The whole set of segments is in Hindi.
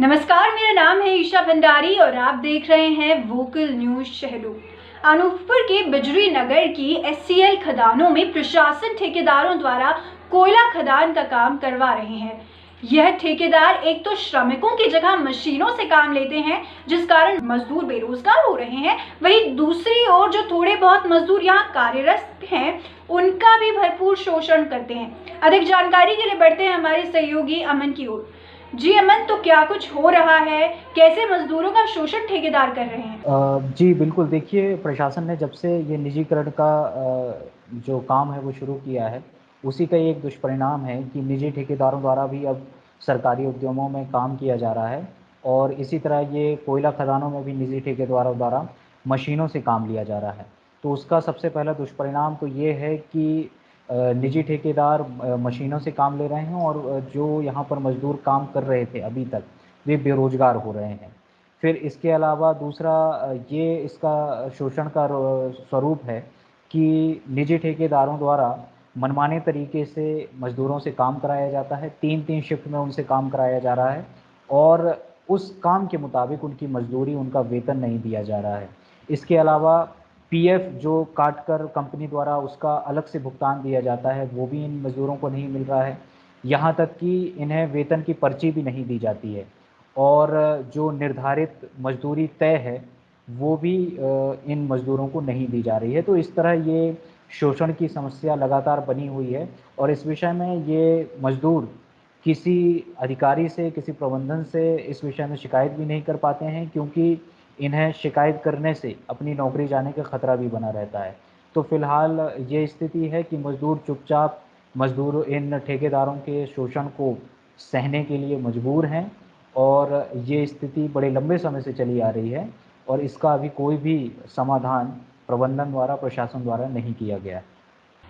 नमस्कार, मेरा नाम है ईशा भंडारी और आप देख रहे हैं वोकल न्यूज शहडोल। अनूपपुर के बिजरी नगर की एचसीएल खदानों में प्रशासन ठेकेदारों द्वारा कोयला खदान का काम करवा रहे हैं। यह ठेकेदार एक तो श्रमिकों की जगह मशीनों से काम लेते हैं, जिस कारण मजदूर बेरोजगार हो रहे हैं। वहीं दूसरी ओर जो थोड़े बहुत मजदूर यहाँ कार्यरत हैं, उनका भी भरपूर शोषण करते हैं। अधिक जानकारी के लिए बढ़ते हैं हमारे सहयोगी अमन की ओर। जी अमन, तो क्या कुछ हो रहा है? कैसे मजदूरों का शोषण ठेकेदार कर रहे हैं? जी बिल्कुल, देखिए प्रशासन ने जब से ये निजीकरण का जो काम है वो शुरू किया है, उसी का एक दुष्परिणाम है कि निजी ठेकेदारों द्वारा भी अब सरकारी उद्यमों में काम किया जा रहा है और इसी तरह ये कोयला खदानों में भी निजी ठेकेदारों द्वारा मशीनों से काम लिया जा रहा है। तो उसका सबसे पहला दुष्परिणाम तो ये है कि निजी ठेकेदार मशीनों से काम ले रहे हैं और जो यहाँ पर मजदूर काम कर रहे थे अभी तक, वे बेरोजगार हो रहे हैं। फिर इसके अलावा दूसरा ये इसका शोषण का स्वरूप है कि निजी ठेकेदारों द्वारा मनमाने तरीके से मजदूरों से काम कराया जाता है। 3-3 शिफ्ट में उनसे काम कराया जा रहा है और उस काम के मुताबिक उनकी मजदूरी, उनका वेतन नहीं दिया जा रहा है। इसके अलावा पीएफ जो काट कर कंपनी द्वारा उसका अलग से भुगतान दिया जाता है, वो भी इन मजदूरों को नहीं मिल रहा है। यहाँ तक कि इन्हें वेतन की पर्ची भी नहीं दी जाती है और जो निर्धारित मजदूरी तय है वो भी इन मजदूरों को नहीं दी जा रही है। तो इस तरह ये शोषण की समस्या लगातार बनी हुई है और इस विषय में ये मजदूर किसी अधिकारी से, किसी प्रबंधन से इस विषय में शिकायत भी नहीं कर पाते हैं, क्योंकि इन्हें शिकायत करने से अपनी नौकरी जाने का खतरा भी बना रहता है। तो फिलहाल ये स्थिति है कि मजदूर चुपचाप मजदूर इन ठेकेदारों के शोषण को सहने के लिए मजबूर हैं और ये स्थिति बड़े लंबे समय से चली आ रही है और इसका अभी कोई भी समाधान प्रबंधन द्वारा, प्रशासन द्वारा नहीं किया गया है।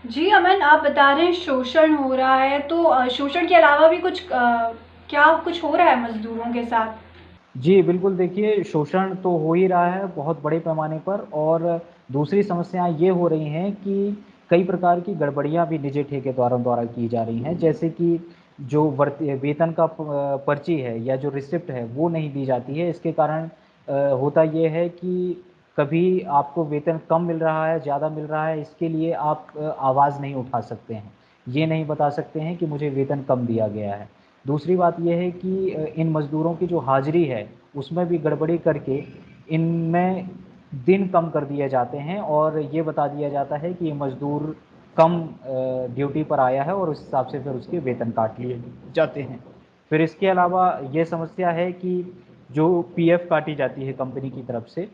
जी अमन, आप बता रहे हैं शोषण हो रहा है, तो शोषण के अलावा भी क्या कुछ हो रहा है मजदूरों के साथ? जी बिल्कुल, देखिए शोषण तो हो ही रहा है बहुत बड़े पैमाने पर और दूसरी समस्याएं ये हो रही हैं कि कई प्रकार की गड़बड़ियां भी निजी ठेकेदारों द्वारा की जा रही हैं। जैसे कि जो वेतन का पर्ची है या जो रिसिप्ट है वो नहीं दी जाती है। इसके कारण होता ये है कि कभी आपको वेतन कम मिल रहा है, ज़्यादा मिल रहा है, इसके लिए आप आवाज़ नहीं उठा सकते हैं। ये नहीं बता सकते हैं कि मुझे वेतन कम दिया गया है। दूसरी बात यह है कि इन मज़दूरों की जो हाज़िरी है उसमें भी गड़बड़ी करके इनमें दिन कम कर दिए जाते हैं और ये बता दिया जाता है कि ये मज़दूर कम ड्यूटी पर आया है और उस हिसाब से फिर उसके वेतन काट लिए जाते हैं। फिर इसके अलावा ये समस्या है कि जो पीएफ काटी जाती है कंपनी की तरफ से,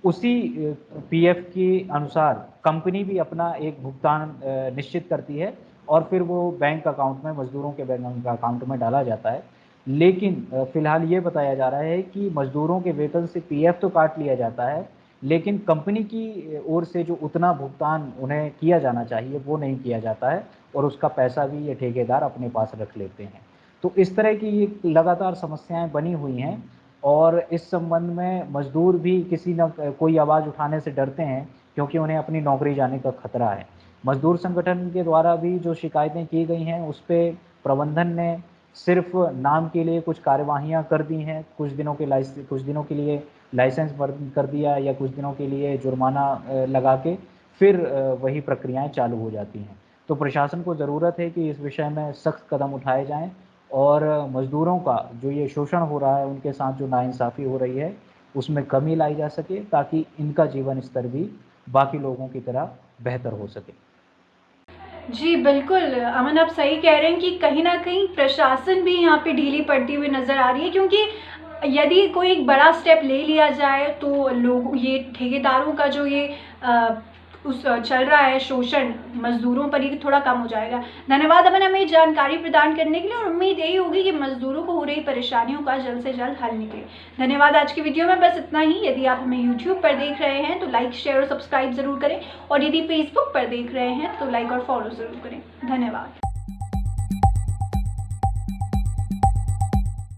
उसी पीएफ के अनुसार कंपनी भी अपना एक भुगतान निश्चित करती है और फिर वो बैंक अकाउंट में, मजदूरों के बैंक अकाउंट में डाला जाता है। लेकिन फिलहाल ये बताया जा रहा है कि मजदूरों के वेतन से पीएफ तो काट लिया जाता है, लेकिन कंपनी की ओर से जो उतना भुगतान उन्हें किया जाना चाहिए वो नहीं किया जाता है और उसका पैसा भी ये ठेकेदार अपने पास रख लेते हैं। तो इस तरह की ये लगातार समस्याएं बनी हुई हैं और इस संबंध में मजदूर भी किसी न कोई आवाज़ उठाने से डरते हैं, क्योंकि उन्हें अपनी नौकरी जाने का खतरा है। मजदूर संगठन के द्वारा भी जो शिकायतें की गई हैं उस पे प्रबंधन ने सिर्फ नाम के लिए कुछ कार्यवाहियां कर दी हैं। कुछ दिनों के लिए लाइसेंस बंद कर दिया या कुछ दिनों के लिए जुर्माना लगा के फिर वही प्रक्रियाएं चालू हो जाती हैं। तो प्रशासन को ज़रूरत है कि इस विषय में सख्त कदम उठाए जाएं और मज़दूरों का जो ये शोषण हो रहा है, उनके साथ जो नाइंसाफ़ी हो रही है, उसमें कमी लाई जा सके ताकि इनका जीवन स्तर भी बाकी लोगों की तरह बेहतर हो सके। जी बिल्कुल अमन, आप सही कह रहे हैं कि कहीं ना कहीं प्रशासन भी यहाँ पे ढीली पड़ती हुई नज़र आ रही है, क्योंकि यदि कोई एक बड़ा स्टेप ले लिया जाए तो लोग, ये ठेकेदारों का जो ये चल रहा है शोषण मजदूरों पर, ही थोड़ा कम हो जाएगा। धन्यवाद अमन, हमें जानकारी प्रदान करने के लिए, और उम्मीद यही होगी कि मजदूरों को हो रही परेशानियों का जल्द से जल्द हल निकले। धन्यवाद। आज की वीडियो में बस इतना ही। यदि आप हमें यूट्यूब पर देख रहे हैं तो लाइक, शेयर और सब्सक्राइब जरूर करें, और यदि फेसबुक पर देख रहे हैं तो लाइक और फॉलो जरूर करें। धन्यवाद।